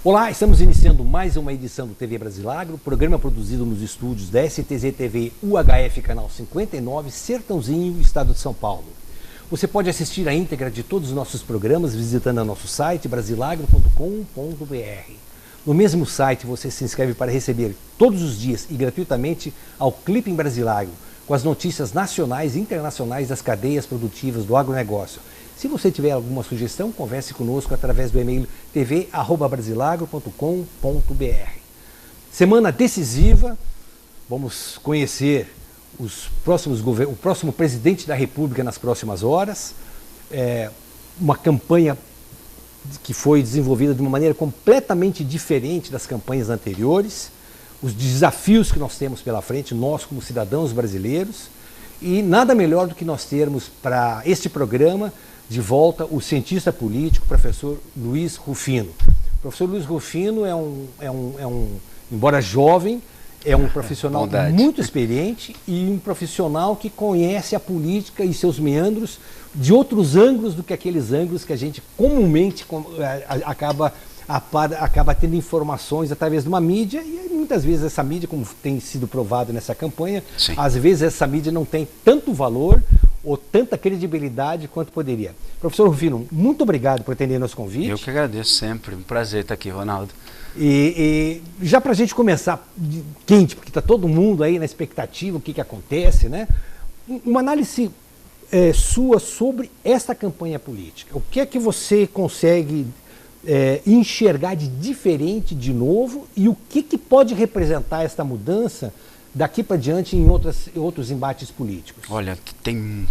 Olá, estamos iniciando mais uma edição do TV Brasilagro, programa produzido nos estúdios da STZ TV UHF, canal 59, Sertãozinho, Estado de São Paulo. Você pode assistir a íntegra de todos os nossos programas visitando o nosso site brasilagro.com.br. No mesmo site você se inscreve para receber todos os dias e gratuitamente ao Clipe em Brasilagro, com as notícias nacionais e internacionais das cadeias produtivas do agronegócio. Se você tiver alguma sugestão, converse conosco através do e-mail tv@brasilagro.com.br. Semana decisiva, vamos conhecer o próximo presidente da República nas próximas horas. Uma campanha que foi desenvolvida de uma maneira completamente diferente das campanhas anteriores, os desafios que nós temos pela frente, nós como cidadãos brasileiros, e nada melhor do que nós termos para este programa de volta o cientista político, professor Luiz Rufino. O professor Luiz Rufino embora jovem, é um profissional muito experiente e um profissional que conhece a política e seus meandros de outros ângulos do que aqueles ângulos que a gente comumente acaba tendo informações através de uma mídia, e muitas vezes essa mídia, como tem sido provado nessa campanha, sim, às vezes essa mídia não tem tanto valor ou tanta credibilidade quanto poderia. Professor Rufino, muito obrigado por atender nosso convite. Eu que agradeço sempre, um prazer estar aqui, Ronaldo. E já para a gente começar quente, porque está todo mundo aí na expectativa, o que acontece, né? Uma análise sua sobre esta campanha política. O que é que você consegue enxergar de diferente de novo e o que pode representar esta mudança daqui para diante em outros embates políticos? Olha,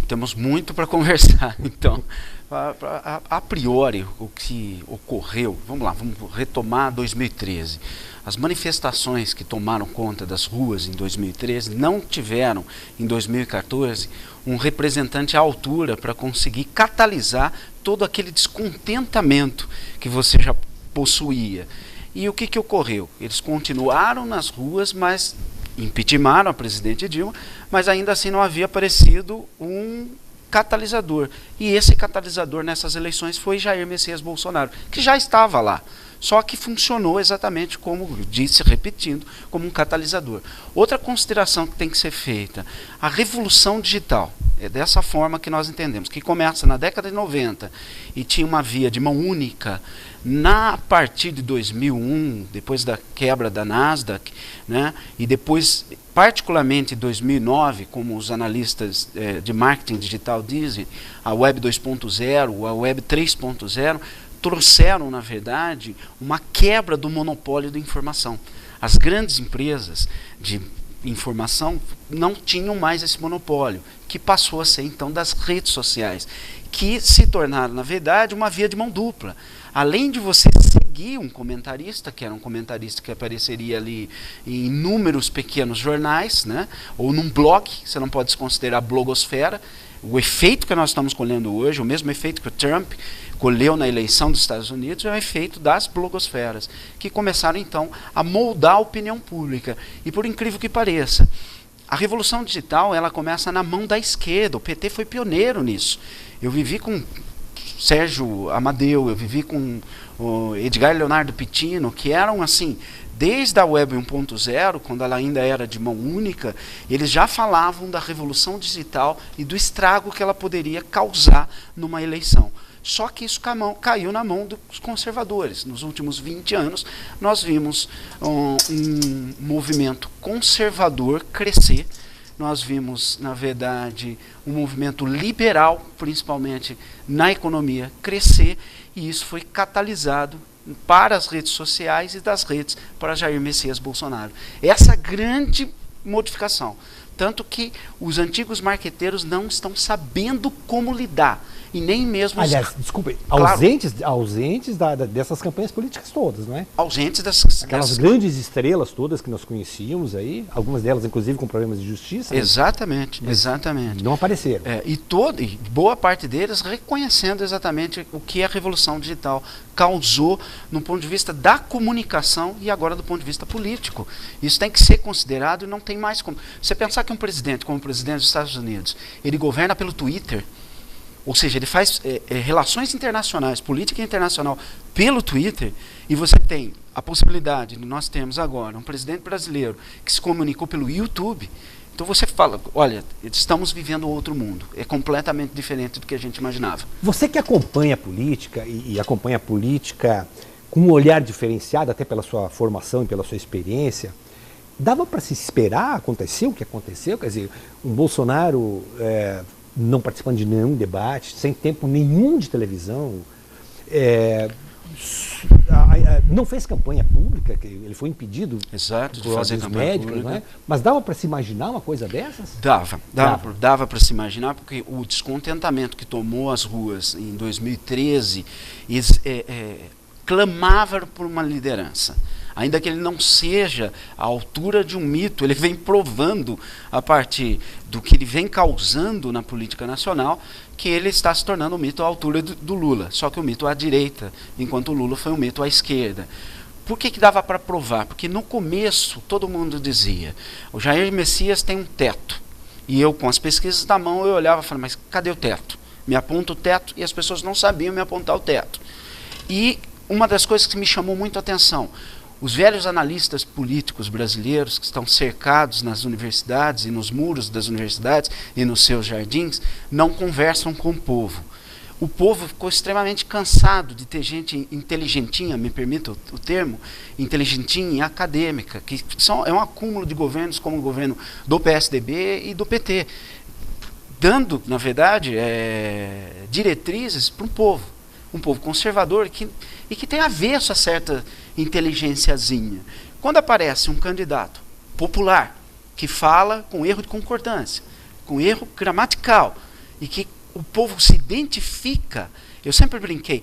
temos muito para conversar. Então, a priori, o que ocorreu, vamos retomar 2013. As manifestações que tomaram conta das ruas em 2013 não tiveram, em 2014, um representante à altura para conseguir catalisar todo aquele descontentamento que você já possuía. E o que ocorreu? Eles continuaram nas ruas, mas impeachmentaram a presidente Dilma, mas ainda assim não havia aparecido um catalisador. E esse catalisador nessas eleições foi Jair Messias Bolsonaro, que já estava lá. Só que funcionou exatamente como disse, repetindo, como um catalisador. Outra consideração que tem que ser feita, a revolução digital. É dessa forma que nós entendemos, que começa na década de 90 e tinha uma via de mão única. A partir de 2001, depois da quebra da Nasdaq, né, e depois, particularmente em 2009, como os analistas de marketing digital dizem, a Web 2.0, a Web 3.0, trouxeram, na verdade, uma quebra do monopólio da informação. As grandes empresas de informação não tinham mais esse monopólio, que passou a ser, então, das redes sociais, que se tornaram, na verdade, uma via de mão dupla. Além de você seguir um comentarista, que era um comentarista que apareceria ali em inúmeros pequenos jornais, né, ou num blog, você não pode se considerar blogosfera. O efeito que nós estamos colhendo hoje, o mesmo efeito que o Trump colheu na eleição dos Estados Unidos, é o efeito das blogosferas, que começaram então a moldar a opinião pública. E por incrível que pareça, a revolução digital ela começa na mão da esquerda, o PT foi pioneiro nisso. Eu vivi com Sérgio Amadeu, eu vivi com o Edgar Leonardo Pitino, que eram assim, desde a Web 1.0, quando ela ainda era de mão única, eles já falavam da revolução digital e do estrago que ela poderia causar numa eleição. Só que isso caiu na mão dos conservadores. Nos últimos 20 anos, nós vimos um movimento conservador crescer. Nós vimos, na verdade, um movimento liberal, principalmente na economia, crescer. E isso foi catalisado para as redes sociais e das redes para Jair Messias Bolsonaro. Essa grande modificação. Tanto que os antigos marqueteiros não estão sabendo como lidar. E nem mesmo... Aliás, desculpe, claro, ausentes dessas campanhas políticas todas, não é? Ausentes dessas... Aquelas grandes estrelas todas que nós conhecíamos aí, algumas delas inclusive com problemas de justiça. Exatamente, exatamente. Não apareceram. E boa parte deles reconhecendo exatamente o que a revolução digital causou no ponto de vista da comunicação e agora do ponto de vista político. Isso tem que ser considerado e não tem mais como... Você pensar que um presidente, como o presidente dos Estados Unidos, ele governa pelo Twitter, Ou seja, ele faz relações internacionais, política internacional pelo Twitter, e você tem a possibilidade de nós termos agora um presidente brasileiro que se comunicou pelo YouTube. Então você fala, olha, estamos vivendo outro mundo, é completamente diferente do que a gente imaginava. Você que acompanha a política e acompanha a política com um olhar diferenciado, até pela sua formação e pela sua experiência, dava para se esperar acontecer o que aconteceu? Quer dizer, um Bolsonaro não participando de nenhum debate, sem tempo nenhum de televisão, não fez campanha pública, que ele foi impedido. Exato, de por fazer ordens campanha médicas, pública. não é? Mas dava para se imaginar uma coisa dessas? Dava para se imaginar, porque o descontentamento que tomou as ruas em 2013 clamava por uma liderança. Ainda que ele não seja à altura de um mito, ele vem provando, a partir do que ele vem causando na política nacional, que ele está se tornando um mito à altura do Lula. Só que o mito à direita, enquanto o Lula foi um mito à esquerda. Por que dava para provar? Porque no começo todo mundo dizia, o Jair Messias tem um teto. E eu, com as pesquisas na mão, eu olhava e falava, mas cadê o teto? Me aponta o teto, e as pessoas não sabiam me apontar o teto. E uma das coisas que me chamou muito a atenção, os velhos analistas políticos brasileiros que estão cercados nas universidades e nos muros das universidades e nos seus jardins, não conversam com o povo. O povo ficou extremamente cansado de ter gente inteligentinha, me permita o termo, inteligentinha e acadêmica, que é um acúmulo de governos como o governo do PSDB e do PT, dando, na verdade, diretrizes para um povo conservador e que tem avesso a certa inteligênciazinha. Quando aparece um candidato popular que fala com erro de concordância, com erro gramatical, e que o povo se identifica, eu sempre brinquei,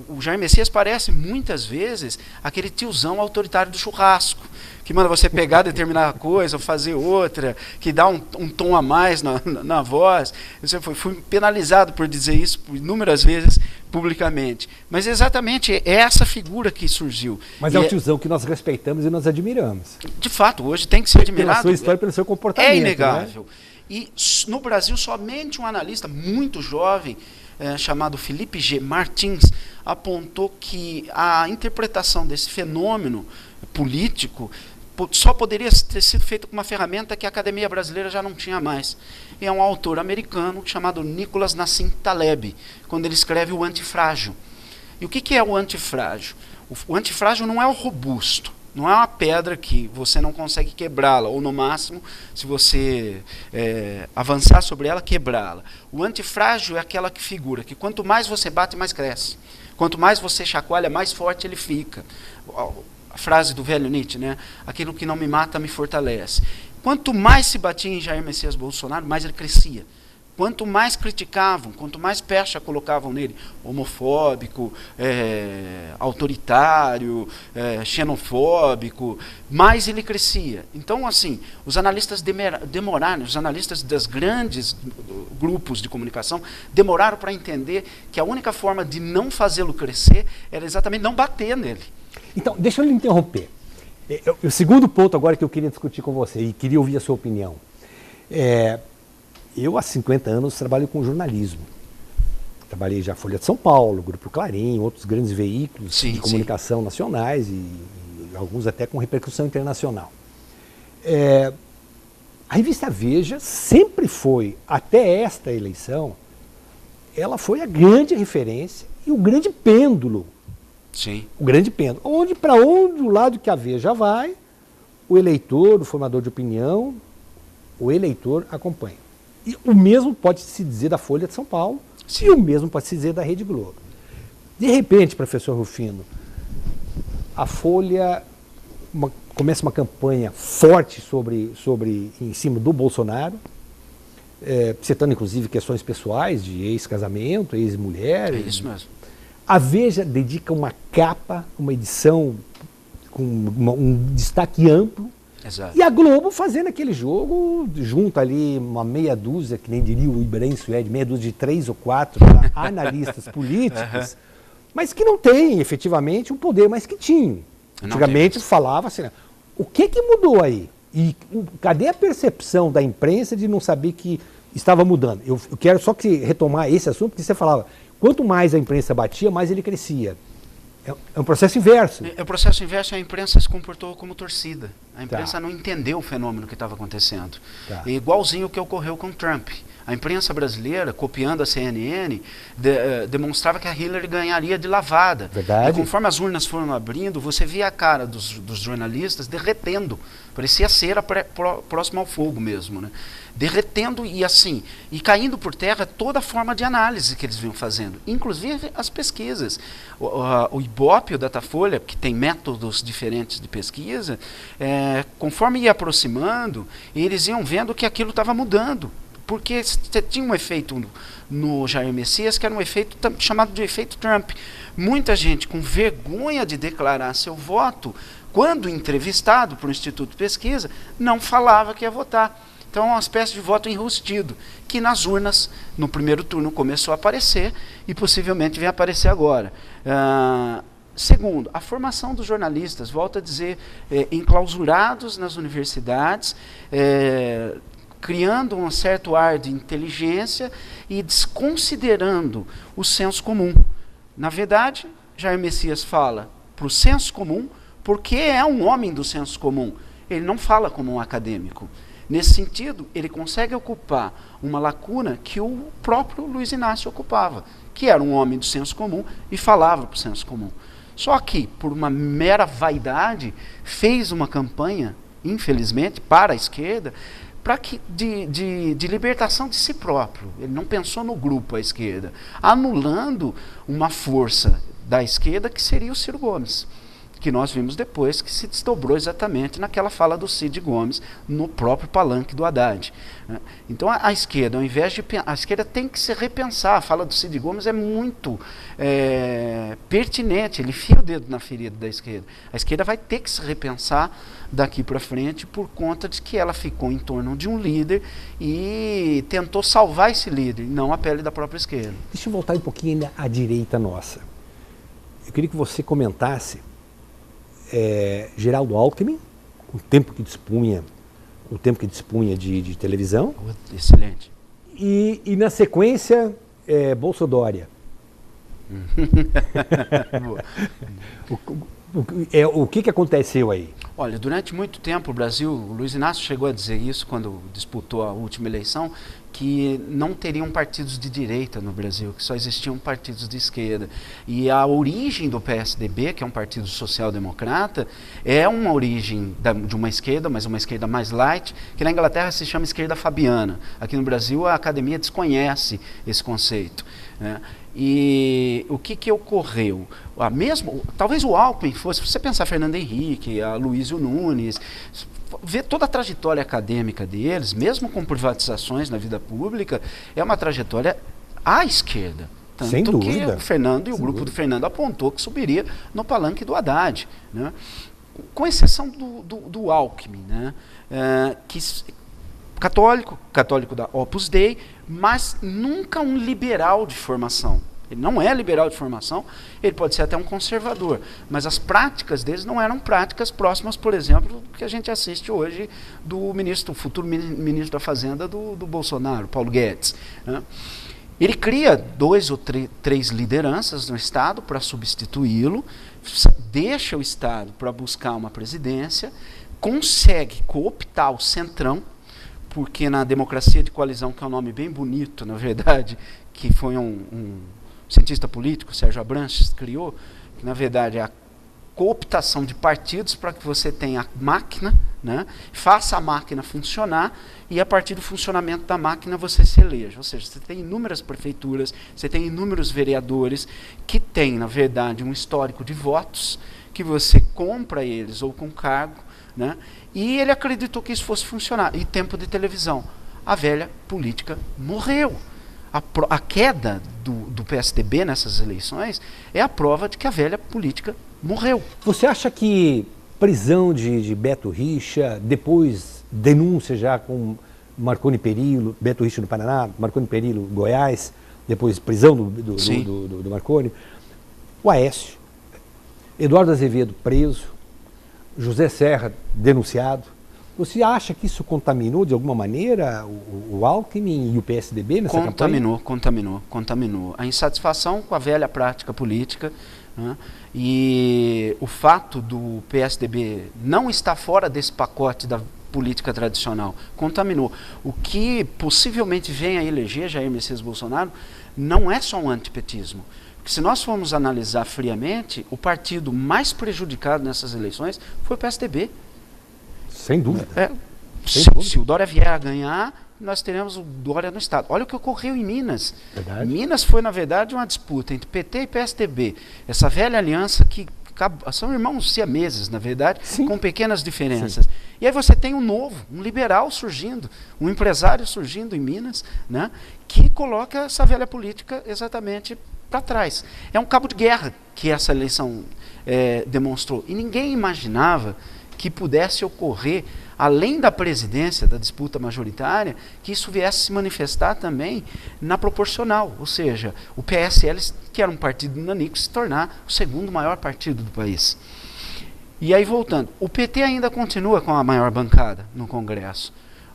o Jair Messias parece muitas vezes aquele tiozão autoritário do churrasco, que manda você pegar determinada coisa ou fazer outra, que dá um tom a mais na voz. Eu fui penalizado por dizer isso por inúmeras vezes publicamente. Mas exatamente é essa figura que surgiu. Mas é o tiozão que nós respeitamos e nós admiramos. De fato, hoje tem que ser admirado. Pela sua história, pelo seu comportamento. É inegável. Né? E no Brasil, somente um analista muito jovem, chamado Felipe G. Martins, apontou que a interpretação desse fenômeno político só poderia ter sido feita com uma ferramenta que a Academia Brasileira já não tinha mais. E é um autor americano chamado Nicholas Nassim Taleb, quando ele escreve o Antifrágil. E o que é o antifrágil? O antifrágil não é o robusto, não é uma pedra que você não consegue quebrá-la, ou no máximo, se você avançar sobre ela, quebrá-la. O antifrágil é aquela que figura que quanto mais você bate, mais cresce. Quanto mais você chacoalha, mais forte ele fica. A frase do velho Nietzsche, né? Aquilo que não me mata, me fortalece. Quanto mais se batia em Jair Messias Bolsonaro, mais ele crescia. Quanto mais criticavam, quanto mais pecha colocavam nele, homofóbico, autoritário, xenofóbico, mais ele crescia. Então, assim, os analistas demoraram, os analistas das grandes grupos de comunicação, demoraram para entender que a única forma de não fazê-lo crescer era exatamente não bater nele. Então, deixa eu lhe interromper. O segundo ponto agora que eu queria discutir com você e queria ouvir a sua opinião. Eu, há 50 anos, trabalho com jornalismo. Trabalhei já Folha de São Paulo, Grupo Clarim, outros grandes veículos de comunicação nacionais e alguns até com repercussão internacional. A revista Veja sempre foi, até esta eleição, ela foi a grande referência e o grande pêndulo. Sim. O grande pêndulo. Para onde o lado que a Veja vai, o eleitor, o formador de opinião, o eleitor acompanha. E o mesmo pode se dizer da Folha de São Paulo. Sim. E o mesmo pode se dizer da Rede Globo. De repente, professor Rufino, a Folha começa uma campanha forte em cima do Bolsonaro, citando inclusive questões pessoais de ex-casamento, ex-mulher. É isso mesmo. A Veja dedica uma capa, uma edição com um destaque amplo. Exato. E a Globo fazendo aquele jogo, junto ali uma meia dúzia, que nem diria o Ibrahim Suede, meia dúzia de 3 ou 4 analistas políticos, mas que não têm efetivamente um poder, mas que tinham. Antigamente falava assim, o que mudou aí? E cadê a percepção da imprensa de não saber que estava mudando. Eu quero só retomar esse assunto, porque você falava, quanto mais a imprensa batia, mais ele crescia. É um processo inverso. É o processo inverso, a imprensa se comportou como torcida. A imprensa não entendeu o fenômeno que estava acontecendo. É igualzinho o que ocorreu com Trump. A imprensa brasileira, copiando a CNN, demonstrava que a Hillary ganharia de lavada. Verdade. E conforme as urnas foram abrindo, você via a cara dos jornalistas derretendo. Parecia cera próxima ao fogo mesmo, né? Derretendo e assim, e caindo por terra toda a forma de análise que eles vinham fazendo, inclusive as pesquisas. O Ibope, o Datafolha, que tem métodos diferentes de pesquisa, conforme ia aproximando, eles iam vendo que aquilo estava mudando. Porque tinha um efeito no Jair Messias, que era um efeito chamado de efeito Trump. Muita gente com vergonha de declarar seu voto, quando entrevistado por um instituto de pesquisa, não falava que ia votar. Então é uma espécie de voto enrustido, que nas urnas, no primeiro turno, começou a aparecer e possivelmente vem aparecer agora. Segundo, a formação dos jornalistas, volto a dizer, enclausurados nas universidades, criando um certo ar de inteligência e desconsiderando o senso comum. Na verdade, Jair Messias fala para o senso comum porque é um homem do senso comum. Ele não fala como um acadêmico. Nesse sentido, ele consegue ocupar uma lacuna que o próprio Luiz Inácio ocupava, que era um homem do senso comum e falava para o senso comum. Só que, por uma mera vaidade, fez uma campanha, infelizmente, para a esquerda, de libertação de si próprio. Ele não pensou no grupo, à esquerda, anulando uma força da esquerda que seria o Ciro Gomes, que nós vimos depois que se desdobrou exatamente naquela fala do Cid Gomes no próprio palanque do Haddad. Então a esquerda, ao invés de a esquerda tem que se repensar. A fala do Cid Gomes é muito pertinente, ele enfia o dedo na ferida da esquerda. A esquerda vai ter que se repensar daqui para frente por conta de que ela ficou em torno de um líder e tentou salvar esse líder, não a pele da própria esquerda. Deixa eu voltar um pouquinho à direita nossa. Eu queria que você comentasse Geraldo Alckmin, o tempo que dispunha de televisão. Excelente. E na sequência, Bolsodória. O que aconteceu aí? Olha, durante muito tempo o Brasil, o Luiz Inácio chegou a dizer isso quando disputou a última eleição, que não teriam partidos de direita no Brasil, que só existiam partidos de esquerda. E a origem do PSDB, que é um partido social-democrata, é uma origem de uma esquerda, mas uma esquerda mais light, que na Inglaterra se chama esquerda fabiana. Aqui no Brasil a academia desconhece esse conceito, né? E o que ocorreu? Talvez o Alckmin fosse, se você pensar Fernando Henrique, a Luísio Nunes, ver toda a trajetória acadêmica deles, mesmo com privatizações na vida pública, é uma trajetória à esquerda. Tanto sem dúvida. Que o Fernando e o grupo do Fernando apontou que subiria no palanque do Haddad, né? Com exceção do Alckmin, né? Católico da Opus Dei, mas nunca um liberal de formação. Ele não é liberal de formação, ele pode ser até um conservador, mas as práticas deles não eram práticas próximas, por exemplo, do que a gente assiste hoje do futuro ministro da Fazenda do Bolsonaro, Paulo Guedes, né? Ele cria 2 ou 3 lideranças no Estado para substituí-lo, deixa o Estado para buscar uma presidência, consegue cooptar o centrão, porque na democracia de coalizão, que é um nome bem bonito, na verdade, que foi um cientista político, Sérgio Abranches, criou, que na verdade é a cooptação de partidos para que você tenha a máquina, né, faça a máquina funcionar e a partir do funcionamento da máquina você se eleja. Ou seja, você tem inúmeras prefeituras, você tem inúmeros vereadores que têm, na verdade, um histórico de votos que você compra eles ou com cargo, né, e ele acreditou que isso fosse funcionar. E tempo de televisão. A velha política morreu. A queda do PSDB nessas eleições é a prova de que a velha política morreu. Você acha que prisão de Beto Richa, depois denúncia já com Marconi Perillo, Beto Richa no Paraná, Marconi Perillo, Goiás, depois prisão do Marconi, o Aécio, Eduardo Azevedo preso, José Serra denunciado, Você acha que isso contaminou de alguma maneira o Alckmin e o PSDB nessa campanha? Contaminou. A insatisfação com a velha prática política, né, e o fato do PSDB não estar fora desse pacote da política tradicional contaminou. O que possivelmente vem a eleger Jair Messias Bolsonaro não é só um antipetismo. Porque se nós formos analisar friamente, o partido mais prejudicado nessas eleições foi o PSDB. Sem dúvida. Se o Dória vier a ganhar, nós teremos o Dória no Estado. Olha o que ocorreu em Minas. Verdade. Minas foi, na verdade, uma disputa entre PT e PSDB. Essa velha aliança que são irmãos siameses, na verdade, sim, com pequenas diferenças. Sim. E aí você tem um novo, um liberal surgindo, um empresário surgindo em Minas, né, que coloca essa velha política exatamente para trás. É um cabo de guerra que essa eleição demonstrou. E ninguém imaginava que pudesse ocorrer, além da presidência, da disputa majoritária, que isso viesse se manifestar também na proporcional. Ou seja, o PSL, que era um partido nanico, se tornar o segundo maior partido do país. E aí, voltando, o PT ainda continua com a maior bancada no Congresso.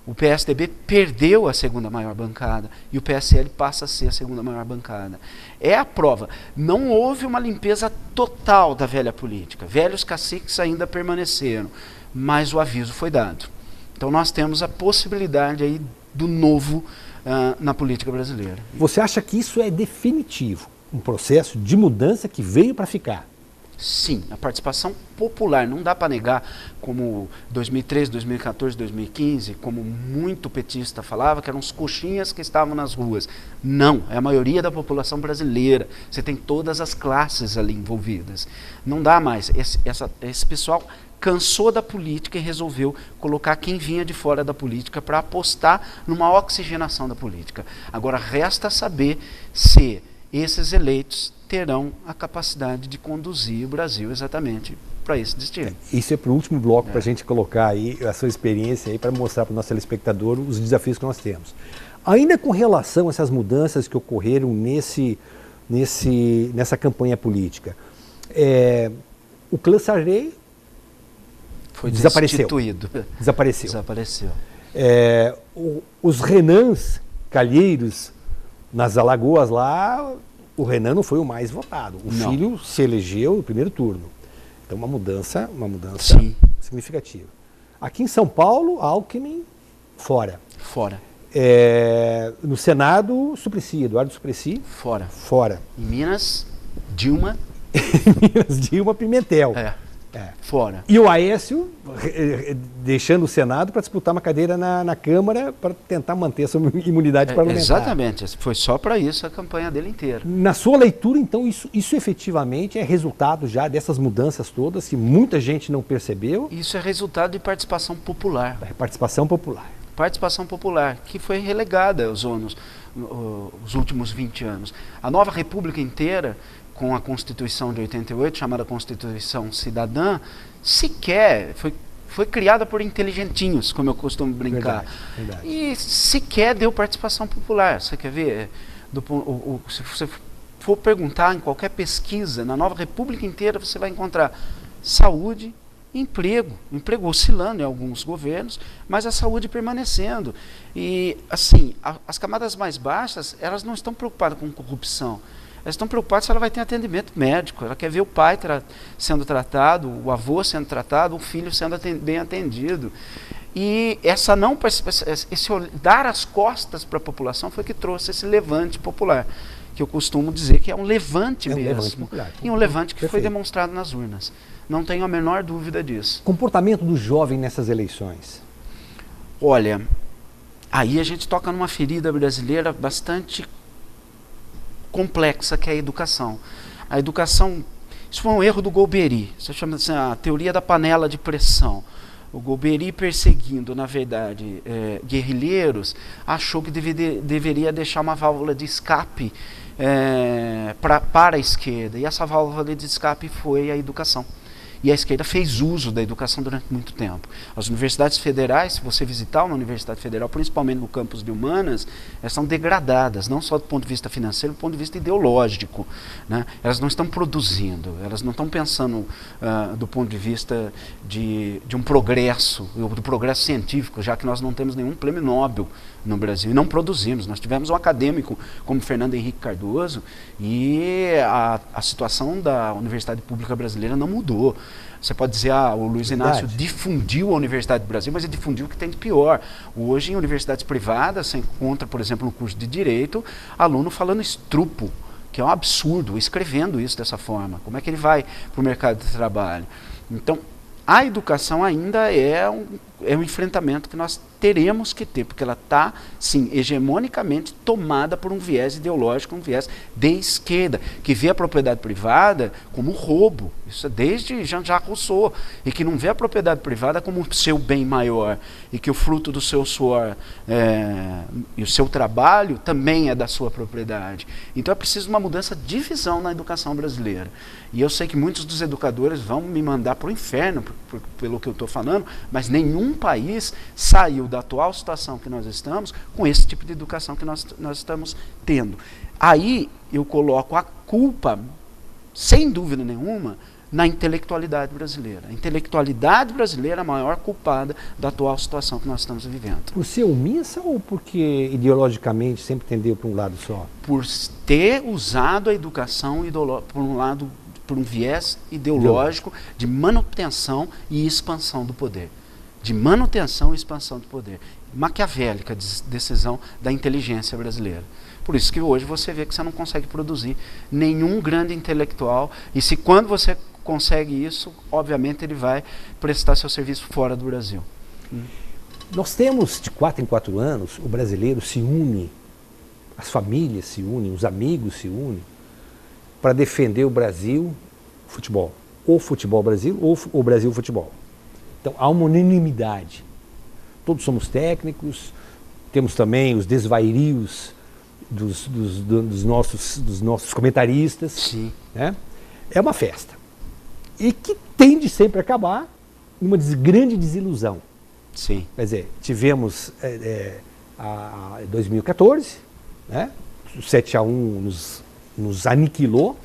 O PSDB perdeu a segunda maior bancada e o PSL passa a ser a segunda maior bancada. É a prova. Não houve uma limpeza total da velha política. Velhos caciques ainda permaneceram, mas o aviso foi dado. Então nós temos a possibilidade aí do novo na política brasileira. Você acha que isso é definitivo? Um processo de mudança que veio para ficar? Sim, a participação popular, não dá para negar, como 2013, 2014, 2015, como muito petista falava, que eram os coxinhas que estavam nas ruas. Não, é a maioria da população brasileira. Você tem todas as classes ali envolvidas. Não dá mais. Esse pessoal cansou da política e resolveu colocar quem vinha de fora da política para apostar numa oxigenação da política. Agora, resta saber se esses eleitos terão a capacidade de conduzir o Brasil exatamente para esse destino. Isso é para o último bloco, para a gente colocar aí a sua experiência aí, para mostrar para o nosso telespectador os desafios que nós temos. Ainda com relação a essas mudanças que ocorreram nessa campanha política, o clã Sarney foi desapareceu. Desapareceu. Os Renans Calheiros nas Alagoas lá, o Renan não foi o mais votado. O filho se elegeu no primeiro turno. Então uma mudança Sim, significativa. Aqui em São Paulo, Alckmin fora. No Senado, Suplicy, Eduardo Suplicy fora. Em Minas, Dilma. Dilma Pimentel. Fora. E o Aécio deixando o Senado para disputar uma cadeira na Câmara para tentar manter a sua imunidade parlamentar. Exatamente, foi só para isso a campanha dele inteira. Na sua leitura, então, isso efetivamente é resultado já dessas mudanças todas que muita gente não percebeu? Isso é resultado de participação popular. Participação popular, que foi relegada aos os últimos 20 anos. A nova república inteira, com a Constituição de 88, chamada Constituição Cidadã, sequer foi criada por inteligentinhos, como eu costumo brincar. Verdade. E sequer deu participação popular. Você quer ver? Se você for perguntar em qualquer pesquisa, na nova república inteira você vai encontrar saúde, emprego oscilando em alguns governos, mas a saúde permanecendo. E, assim, as camadas mais baixas, elas não estão preocupadas com corrupção. Elas estão preocupadas se ela vai ter atendimento médico. Ela quer ver o pai sendo tratado, o avô sendo tratado, o filho sendo bem atendido. E esse dar as costas para a população foi que trouxe esse levante popular, que eu costumo dizer que é um levante mesmo. E um levante que foi demonstrado nas urnas. Não tenho a menor dúvida disso. Comportamento do jovem nessas eleições? Olha, aí a gente toca numa ferida brasileira bastante complexa, que é a educação. A educação, isso foi um erro do Golbery, isso chama assim, a teoria da panela de pressão. O Golbery, perseguindo, na verdade, guerrilheiros, achou que deveria deixar uma válvula de escape para a esquerda, e essa válvula de escape foi a educação. E a esquerda fez uso da educação durante muito tempo. As universidades federais, se você visitar uma universidade federal, principalmente no campus de humanas, elas são degradadas, não só do ponto de vista financeiro, do ponto de vista ideológico, né? Elas não estão produzindo, elas não estão pensando do ponto de vista de um progresso, do progresso científico, já que nós não temos nenhum prêmio Nobel no Brasil e não produzimos. Nós tivemos um acadêmico como Fernando Henrique Cardoso e a situação da Universidade Pública Brasileira não mudou. Você pode dizer, o Luiz Inácio difundiu a Universidade do Brasil, mas ele difundiu o que tem de pior. Hoje, em universidades privadas, você encontra, por exemplo, no curso de Direito, aluno falando estrupo, que é um absurdo, escrevendo isso dessa forma. Como é que ele vai para o mercado de trabalho? Então, a educação ainda é um enfrentamento que nós teremos que ter, porque ela está, sim, hegemonicamente tomada por um viés ideológico, um viés de esquerda, que vê a propriedade privada como roubo. Isso é desde Jean-Jacques Rousseau, e que não vê a propriedade privada como seu bem maior, e que o fruto do seu suor e o seu trabalho também é da sua propriedade. Então é preciso uma mudança de visão na educação brasileira. E eu sei que muitos dos educadores vão me mandar para o inferno pelo que eu estou falando, mas nenhum país saiu da atual situação que nós estamos com esse tipo de educação que nós estamos tendo. Aí eu coloco a culpa, sem dúvida nenhuma, na intelectualidade brasileira. A intelectualidade brasileira é a maior culpada da atual situação que nós estamos vivendo. Por ser omissa ou porque ideologicamente sempre tendeu para um lado só? Por ter usado a educação por um viés ideológico de manutenção e expansão do poder. De manutenção e expansão do poder. Maquiavélica decisão da inteligência brasileira. Por isso que hoje você vê que você não consegue produzir nenhum grande intelectual, e se quando você consegue isso, obviamente ele vai prestar seu serviço fora do Brasil. Nós temos, de 4 em 4 anos, o brasileiro se une, as famílias se unem, os amigos se unem, para defender o Brasil futebol. Ou futebol Brasil, ou o Brasil futebol. Então há uma unanimidade. Todos somos técnicos, temos também os desvairios dos nossos comentaristas. Sim. Né? É uma festa. E que tende sempre a acabar numa grande desilusão. Sim. Quer dizer, tivemos a 2014, né? O 7-1 nos aniquilou,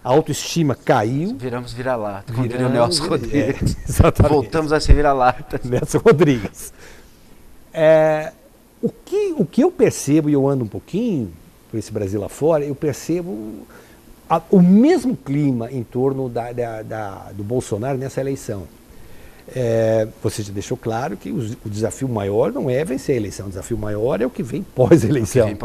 a autoestima caiu. Viramos vira-lata, como diria o Nelson Rodrigues. Exatamente. Voltamos a ser vira-lata. Nelson Rodrigues. O que eu percebo, e eu ando um pouquinho por esse Brasil lá fora, eu percebo o mesmo clima em torno do Bolsonaro nessa eleição. Você já deixou claro que o desafio maior não é vencer a eleição, o desafio maior é o que vem pós-eleição.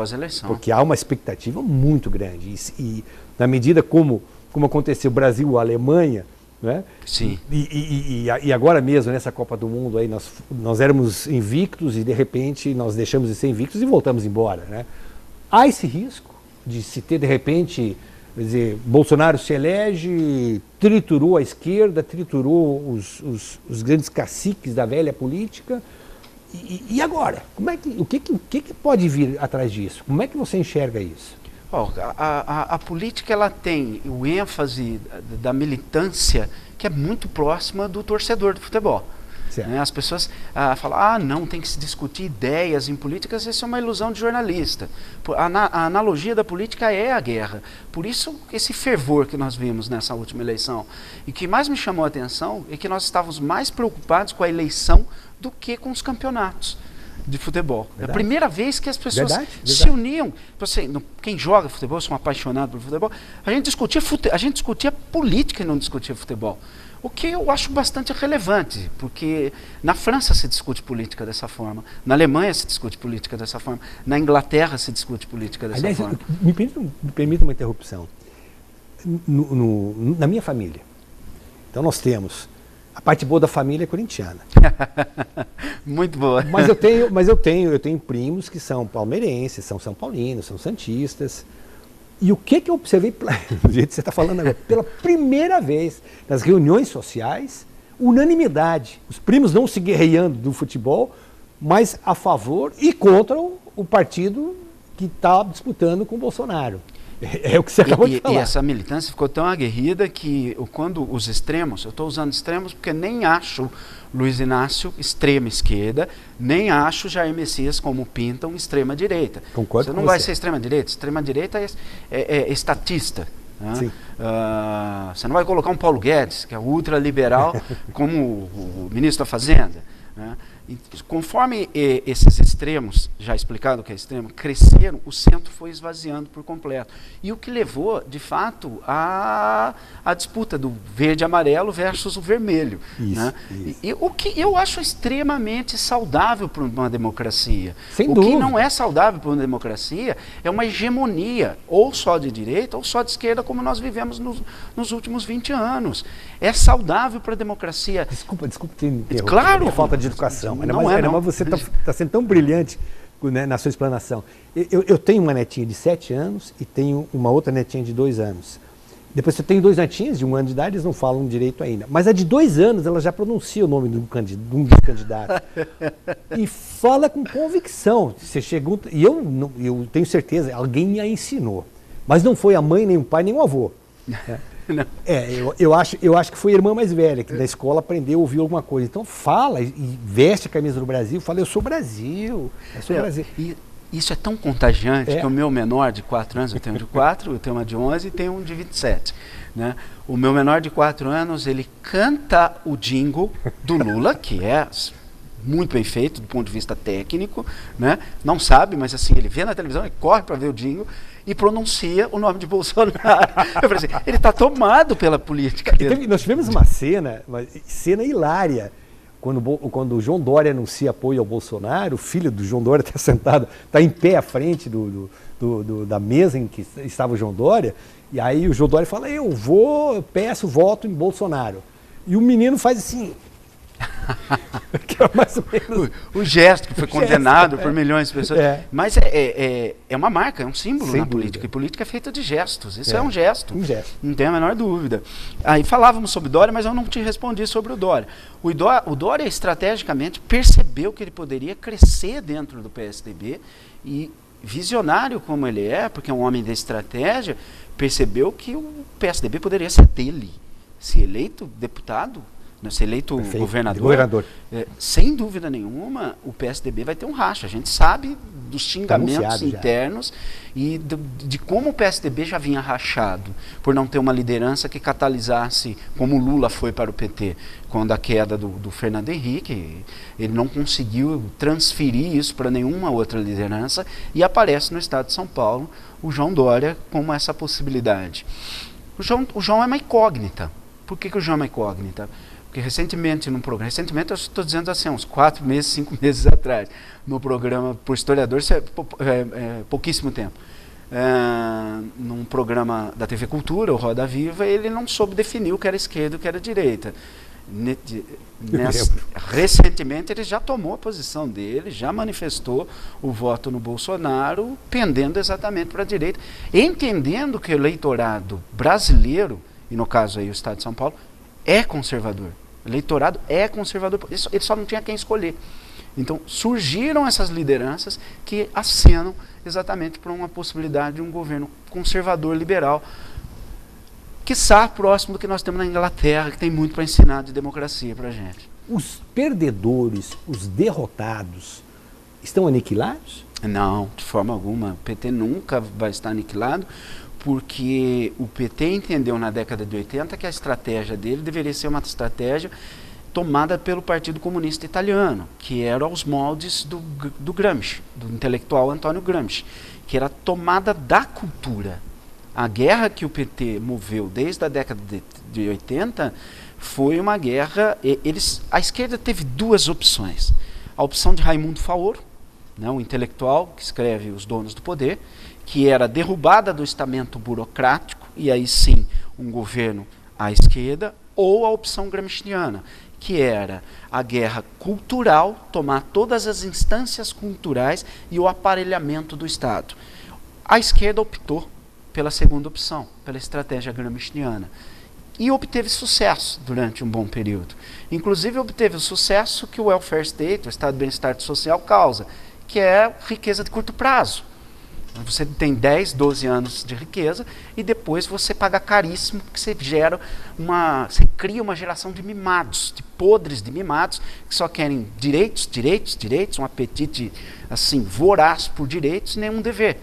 Porque há uma expectativa muito grande. E na medida como aconteceu Brasil-Alemanha, né? Sim. E agora mesmo, nessa Copa do Mundo, aí nós éramos invictos e de repente nós deixamos de ser invictos e voltamos embora. Né? Há esse risco de se ter de repente... Quer dizer, Bolsonaro se elege, triturou a esquerda, triturou os grandes caciques da velha política. E agora? O que pode vir atrás disso? Como é que você enxerga isso? A política ela tem o ênfase da militância que é muito próxima do torcedor de futebol. As pessoas falam, não, tem que se discutir ideias em políticas, isso é uma ilusão de jornalista. A analogia da política é a guerra. Por isso, esse fervor que nós vimos nessa última eleição. E o que mais me chamou a atenção é que nós estávamos mais preocupados com a eleição do que com os campeonatos de futebol. Verdade. É a primeira vez que as pessoas se uniam. Quem joga futebol, eu sou um apaixonado por futebol, a gente discutia política e não discutia futebol. O que eu acho bastante relevante, porque na França se discute política dessa forma, na Alemanha se discute política dessa forma, na Inglaterra se discute política dessa forma. Me permita uma interrupção. Na minha família, então nós temos a parte boa da família é corintiana. Muito boa. Mas eu tenho primos que são palmeirenses, são são paulinos, são santistas. E o que eu observei, do jeito que você está falando agora, pela primeira vez nas reuniões sociais, unanimidade. Os primos não se guerreando do futebol, mas a favor e contra o partido que está disputando com o Bolsonaro. É o que você acabou de falar. E essa militância ficou tão aguerrida que quando os extremos, eu estou usando extremos porque nem acho Luiz Inácio extrema esquerda, nem acho Jair Messias, como pintam, extrema direita. Concordo você não vai ser extrema direita. Extrema direita é estatista. Né? Você não vai colocar um Paulo Guedes, que é ultraliberal, como o ministro da Fazenda. Né? E, conforme esses extremos, já explicado o que é extremo, cresceram, o centro foi esvaziando por completo. E o que levou, de fato, à disputa do verde e amarelo versus o vermelho. Isso, né? Isso. E o que eu acho extremamente saudável para uma democracia. Sem dúvida. O que não é saudável para uma democracia é uma hegemonia, ou só de direita, ou só de esquerda, como nós vivemos nos últimos 20 anos. É saudável para a democracia. Desculpa te interromper. Claro. É falta de educação. Mas você está sendo tão brilhante, né, na sua explanação. Eu tenho uma netinha de 7 anos e tenho uma outra netinha de 2 anos. Depois você tem 2 netinhas de 1 ano de idade, eles não falam direito ainda. Mas a de 2 anos, ela já pronuncia o nome de um dos candidatos. E fala com convicção. Você chegou, e eu tenho certeza, alguém me a ensinou. Mas não foi a mãe, nem o pai, nem o avô. Eu acho que foi a irmã mais velha, que na escola aprendeu, ouviu alguma coisa. Então fala e veste a camisa do Brasil, fala, eu sou Brasil, Brasil. E isso é tão contagiante que o meu menor de 4 anos, eu tenho de 4, eu tenho uma de 11 e tenho um de 27. Né? O meu menor de 4 anos, ele canta o jingle do Lula, que é muito bem feito do ponto de vista técnico, né? Não sabe, mas assim, ele vê na televisão, ele corre para ver o jingle e pronuncia o nome de Bolsonaro. Eu falei assim, ele está tomado pela política dele. Nós tivemos uma cena hilária, quando o João Dória anuncia apoio ao Bolsonaro, o filho do João Dória está sentado, está em pé à frente da mesa em que estava o João Dória, e aí o João Dória fala, eu peço voto em Bolsonaro. E o menino faz assim... que é mais ou menos o gesto que foi condenado por milhões de pessoas. Mas é uma marca, é um símbolo na política. E política é feita de gestos. Isso é um gesto. Não tem a menor dúvida. Aí falávamos sobre Dória, mas eu não te respondi sobre o Dória. O Dória, estrategicamente, percebeu que ele poderia crescer dentro do PSDB e, visionário como ele é, porque é um homem da estratégia, percebeu que o PSDB poderia ser dele. Se eleito deputado, ser eleito governador, sem dúvida nenhuma, o PSDB vai ter um racha. A gente sabe dos xingamentos internos e de como o PSDB já vinha rachado, por não ter uma liderança que catalisasse, como o Lula foi para o PT, quando a queda do Fernando Henrique, ele não conseguiu transferir isso para nenhuma outra liderança, e aparece no estado de São Paulo o João Dória como essa possibilidade. O João é uma incógnita. Por que o João é uma incógnita? Porque recentemente eu estou dizendo assim, uns 4 meses, 5 meses atrás, no programa por historiador, isso é pouquíssimo tempo, num programa da TV Cultura, o Roda Viva, ele não soube definir o que era esquerda e o que era direita. Recentemente ele já tomou a posição dele, já manifestou o voto no Bolsonaro, pendendo exatamente para a direita, entendendo que o eleitorado brasileiro, e no caso aí o estado de São Paulo, é conservador. O eleitorado é conservador, ele só não tinha quem escolher. Então surgiram essas lideranças que acenam exatamente para uma possibilidade de um governo conservador liberal, quiçá próximo do que nós temos na Inglaterra, que tem muito para ensinar de democracia para a gente. Os perdedores, os derrotados, estão aniquilados? Não, de forma alguma. O PT nunca vai estar aniquilado, porque o PT entendeu na década de 80 que a estratégia dele deveria ser uma estratégia tomada pelo Partido Comunista Italiano, que era aos moldes do Gramsci, do intelectual Antônio Gramsci, que era a tomada da cultura. A guerra que o PT moveu desde a década de 80 foi uma guerra... A esquerda teve 2 opções. A opção de Raimundo Faoro, né, o intelectual que escreve Os Donos do Poder, que era a derrubada do estamento burocrático, e aí sim um governo à esquerda, ou a opção gramsciana, que era a guerra cultural, tomar todas as instâncias culturais e o aparelhamento do Estado. A esquerda optou pela segunda opção, pela estratégia gramsciana, e obteve sucesso durante um bom período. Inclusive obteve o sucesso que o welfare state, o Estado de Bem-Estar Social, causa, que é riqueza de curto prazo. Você tem 10, 12 anos de riqueza e depois você paga caríssimo, porque você cria uma geração de mimados, de podres de mimados, que só querem direitos, direitos, direitos, um apetite assim voraz por direitos e nenhum dever.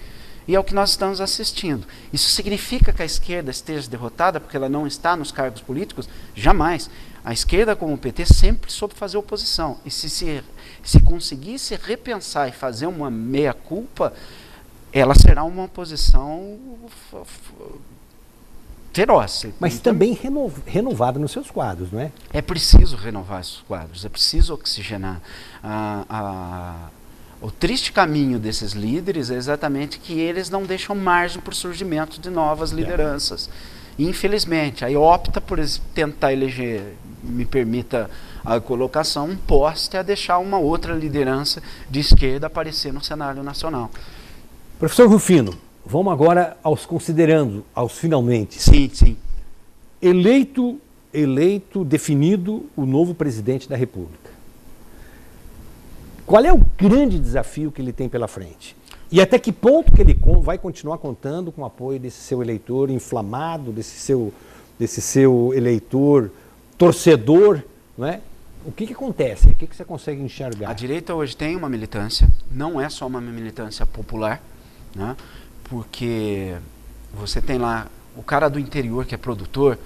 E é o que nós estamos assistindo. Isso significa que a esquerda esteja derrotada porque ela não está nos cargos políticos? Jamais. A esquerda, como o PT, sempre soube fazer oposição. E se conseguisse repensar e fazer uma meia-culpa, ela será uma oposição feroz. Mas então, também renovada nos seus quadros, não é? É preciso renovar esses quadros, é preciso oxigenar. O triste caminho desses líderes é exatamente que eles não deixam margem para o surgimento de novas lideranças. Infelizmente, aí opta por tentar eleger, me permita a colocação, um poste a deixar uma outra liderança de esquerda aparecer no cenário nacional. Professor Rufino, vamos agora aos considerando, aos finalmente. Sim, sim. Eleito, definido o novo presidente da República. Qual é o grande desafio que ele tem pela frente? E até que ponto que ele vai continuar contando com o apoio desse seu eleitor inflamado, desse seu eleitor torcedor, não é? O que acontece? O que você consegue enxergar? A direita hoje tem uma militância, não é só uma militância popular, né? Porque você tem lá o cara do interior que é produtor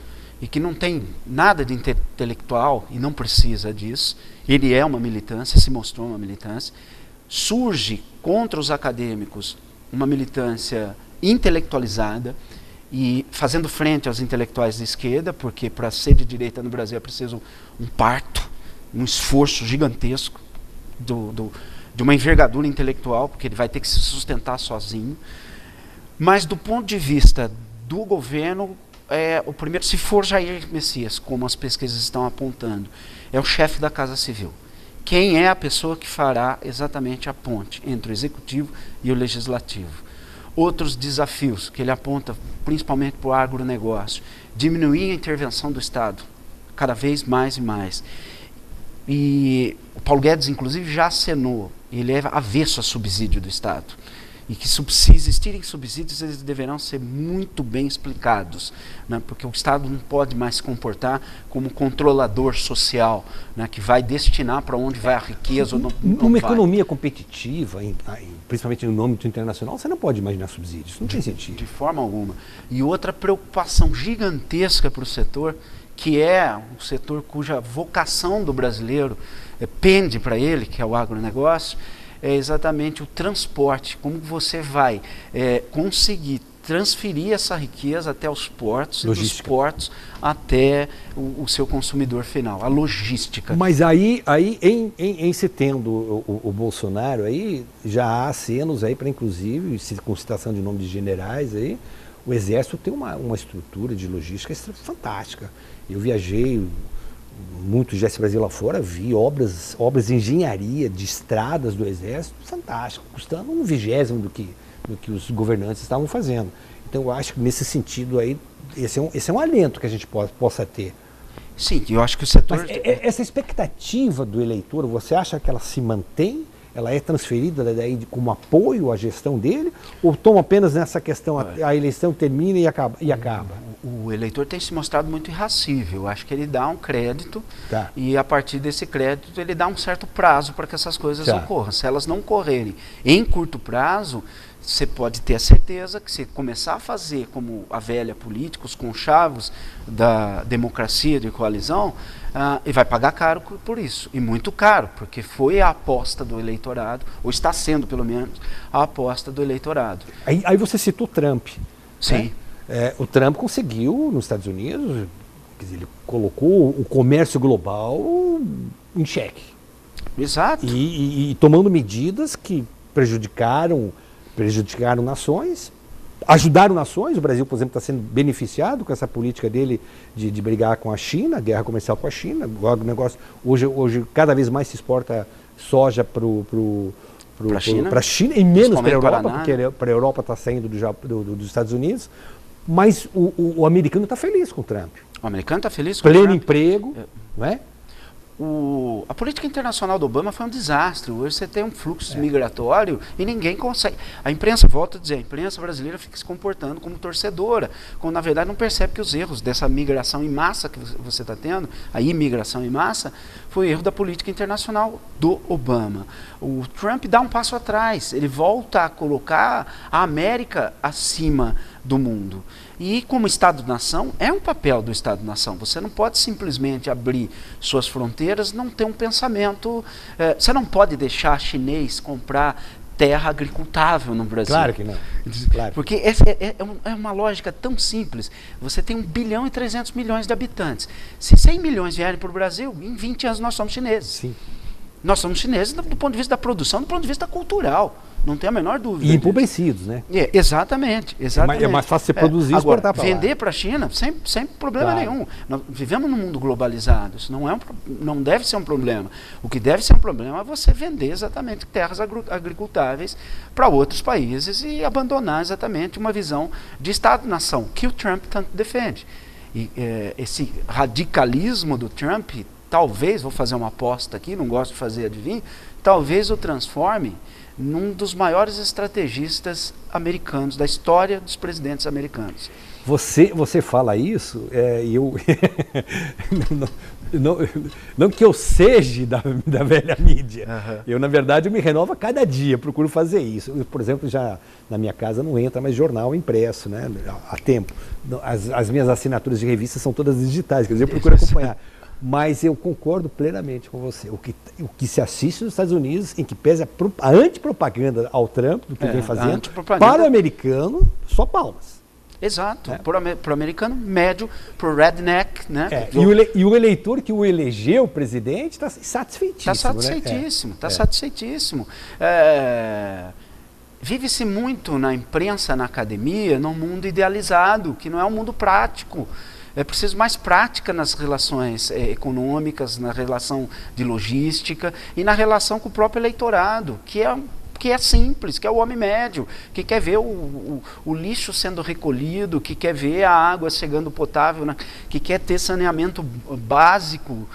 e que não tem nada de intelectual e não precisa disso. Ele é uma militância, se mostrou uma militância. Surge contra os acadêmicos uma militância intelectualizada e fazendo frente aos intelectuais de esquerda, porque para ser de direita no Brasil é preciso um parto, um esforço gigantesco de uma envergadura intelectual, porque ele vai ter que se sustentar sozinho. Mas do ponto de vista do governo, o primeiro, se for Jair Messias, como as pesquisas estão apontando, é o chefe da Casa Civil. Quem é a pessoa que fará exatamente a ponte entre o executivo e o legislativo? Outros desafios que ele aponta, principalmente para o agronegócio: diminuir a intervenção do Estado, cada vez mais e mais. E o Paulo Guedes, inclusive, já acenou, ele é avesso a subsídio do Estado. E que se existirem subsídios, eles deverão ser muito bem explicados, né? Porque o Estado não pode mais se comportar como controlador social, né? Que vai destinar para onde vai a riqueza ou não Numa economia competitiva, principalmente no âmbito internacional, você não pode imaginar subsídios, não tem sentido. De forma alguma. E outra preocupação gigantesca para o setor, que é o setor cuja vocação do brasileiro pende para ele, que é o agronegócio, é exatamente o transporte, como você vai conseguir transferir essa riqueza até os portos e dos portos até o seu consumidor final, a logística. Mas aí em se tendo o Bolsonaro, aí já há acenos aí para, inclusive, com citação de nome de generais, aí, o Exército tem uma estrutura de logística fantástica. Eu viajei muito GS Brasil lá fora, vi obras de engenharia, de estradas do Exército, fantástico, custando 1/20 do que os governantes estavam fazendo. Então eu acho que nesse sentido aí, esse é um alento que a gente possa ter. Sim, eu acho que o setor... Mas essa expectativa do eleitor, você acha que ela se mantém? Ela é transferida daí como apoio à gestão dele? Ou toma apenas nessa questão, a eleição termina e acaba? O eleitor tem se mostrado muito irracível. Acho que ele dá um crédito e a partir desse crédito ele dá um certo prazo para que essas coisas ocorram. Se elas não ocorrerem em curto prazo, você pode ter a certeza que se começar a fazer como a velha política, os conchavos da democracia de coalizão, e vai pagar caro por isso, e muito caro, porque foi a aposta do eleitorado, ou está sendo pelo menos a aposta do eleitorado. Aí você citou Trump. Sim. Né? O Trump conseguiu, nos Estados Unidos, quer dizer, ele colocou o comércio global em xeque. Exato. E tomando medidas que prejudicaram nações, ajudaram nações. O Brasil, por exemplo, está sendo beneficiado com essa política dele de brigar com a China, guerra comercial com a China. O agronegócio, hoje cada vez mais se exporta soja para a China e menos para a Europa, porque para a Europa está saindo dos Estados Unidos. Mas o americano está feliz com o Trump. O americano está feliz com o Trump. Pleno emprego, não é? A política internacional do Obama foi um desastre. Hoje você tem um fluxo migratório e ninguém consegue. A imprensa, volto a dizer, a imprensa brasileira fica se comportando como torcedora, quando na verdade não percebe que os erros dessa migração em massa que você está tendo, a imigração em massa, foi erro da política internacional do Obama. O Trump dá um passo atrás, ele volta a colocar a América acima do mundo. E como Estado-nação, é um papel do Estado-nação. Você não pode simplesmente abrir suas fronteiras, não ter um pensamento. Você não pode deixar chinês comprar terra agricultável no Brasil. Claro que não. Claro. Porque essa é uma lógica tão simples. Você tem 1 bilhão e 300 milhões de habitantes. Se 100 milhões vierem para o Brasil, em 20 anos nós somos chineses. Sim. Nós somos chineses do ponto de vista da produção, do ponto de vista cultural. Não tem a menor dúvida. E empobrecidos, né? Exatamente. É mais fácil você produzir e exportar para lá. Vender para a China, sem problema nenhum. Nós vivemos num mundo globalizado. Isso não deve ser um problema. O que deve ser um problema é você vender exatamente terras agricultáveis para outros países e abandonar exatamente uma visão de Estado-nação, que o Trump tanto defende. E esse radicalismo do Trump, talvez, vou fazer uma aposta aqui, não gosto de fazer adivinho, talvez o transforme num dos maiores estrategistas americanos, da história dos presidentes americanos. Você fala isso, e eu não que eu seja da velha mídia. Eu, na verdade, me renovo a cada dia, procuro fazer isso. Eu, por exemplo, já na minha casa não entra mais jornal impresso, né, há tempo. As minhas assinaturas de revista são todas digitais, quer dizer, eu procuro acompanhar. Mas eu concordo plenamente com você. O que se assiste nos Estados Unidos, em que pese a antipropaganda ao Trump, do que ele vem fazendo, para o americano, só palmas. Exato. Para o americano médio, para o redneck, né? E o eleitor que o elegeu presidente está satisfeitíssimo. Está satisfeitíssimo, está satisfeitíssimo. Vive-se muito na imprensa, na academia, num mundo idealizado, que não é um mundo prático. É preciso mais prática nas relações econômicas, na relação de logística e na relação com o próprio eleitorado, que é simples, que é o homem médio, que quer ver o lixo sendo recolhido, que quer ver a água chegando potável, né? Que quer ter saneamento básico,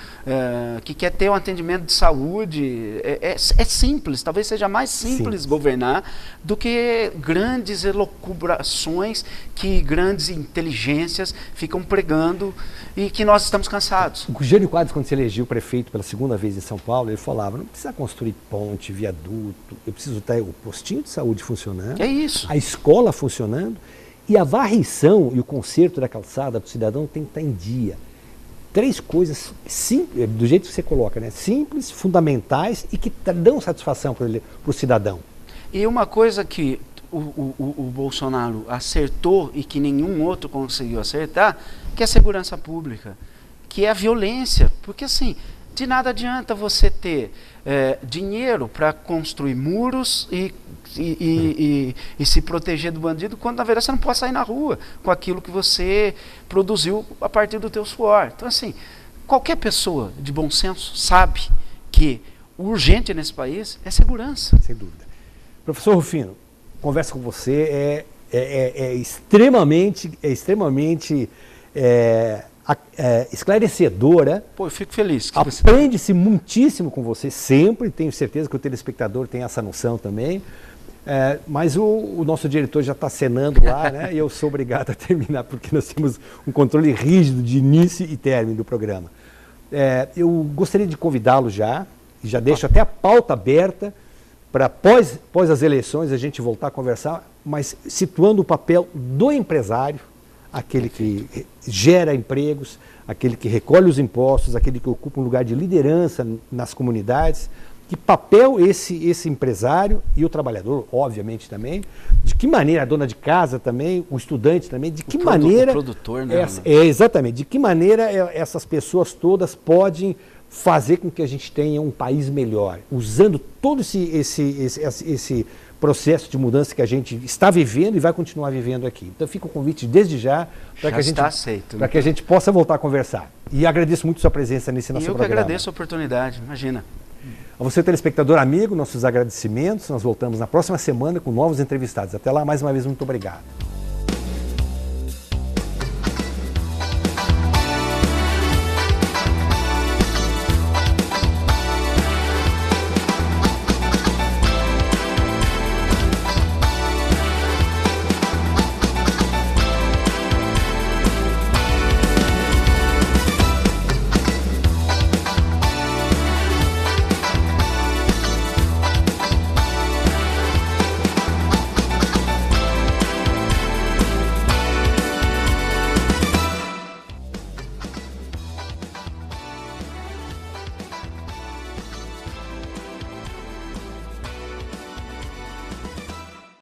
que quer ter um atendimento de saúde. É simples, talvez seja mais simples governar do que grandes elucubrações que grandes inteligências ficam pregando e que nós estamos cansados. O Jânio Quadros, quando se elegeu prefeito pela segunda vez em São Paulo, ele falava, não precisa construir ponte, viaduto, eu preciso ter o postinho de saúde funcionando, a escola funcionando e a varrição e o conserto da calçada para o cidadão tem que estar em dia. 3 coisas simples, do jeito que você coloca, né? Simples, fundamentais e que dão satisfação para o cidadão. E uma coisa que o Bolsonaro acertou e que nenhum outro conseguiu acertar, que é a segurança pública, que é a violência, porque assim, de nada adianta você ter dinheiro para construir muros e se proteger do bandido, quando na verdade você não pode sair na rua com aquilo que você produziu a partir do teu suor. Então assim, qualquer pessoa de bom senso sabe que o urgente nesse país é segurança. Sem dúvida. Professor Rufino, conversa com você é extremamente esclarecedora. Pô, eu fico feliz. Aprende-se muitíssimo com você, sempre. Tenho certeza que o telespectador tem essa noção também. Mas o nosso diretor já está acenando lá, né? E eu sou obrigado a terminar, porque nós temos um controle rígido de início e término do programa. Eu gostaria de convidá-lo já, e já deixo até a pauta aberta, para após as eleições a gente voltar a conversar, mas situando o papel do empresário, aquele que gera empregos, aquele que recolhe os impostos, aquele que ocupa um lugar de liderança nas comunidades. Que papel esse empresário e o trabalhador, obviamente também, de que maneira a dona de casa também, o estudante também, de que maneira... O produtor, né? Exatamente, de que maneira essas pessoas todas podem fazer com que a gente tenha um país melhor, usando todo esse processo de mudança que a gente está vivendo e vai continuar vivendo aqui. Então fica o convite desde já para que a gente possa voltar a conversar. E agradeço muito sua presença nesse nosso programa. Eu que agradeço a oportunidade, imagina. A você, telespectador amigo, nossos agradecimentos. Nós voltamos na próxima semana com novos entrevistados. Até lá, mais uma vez, muito obrigado.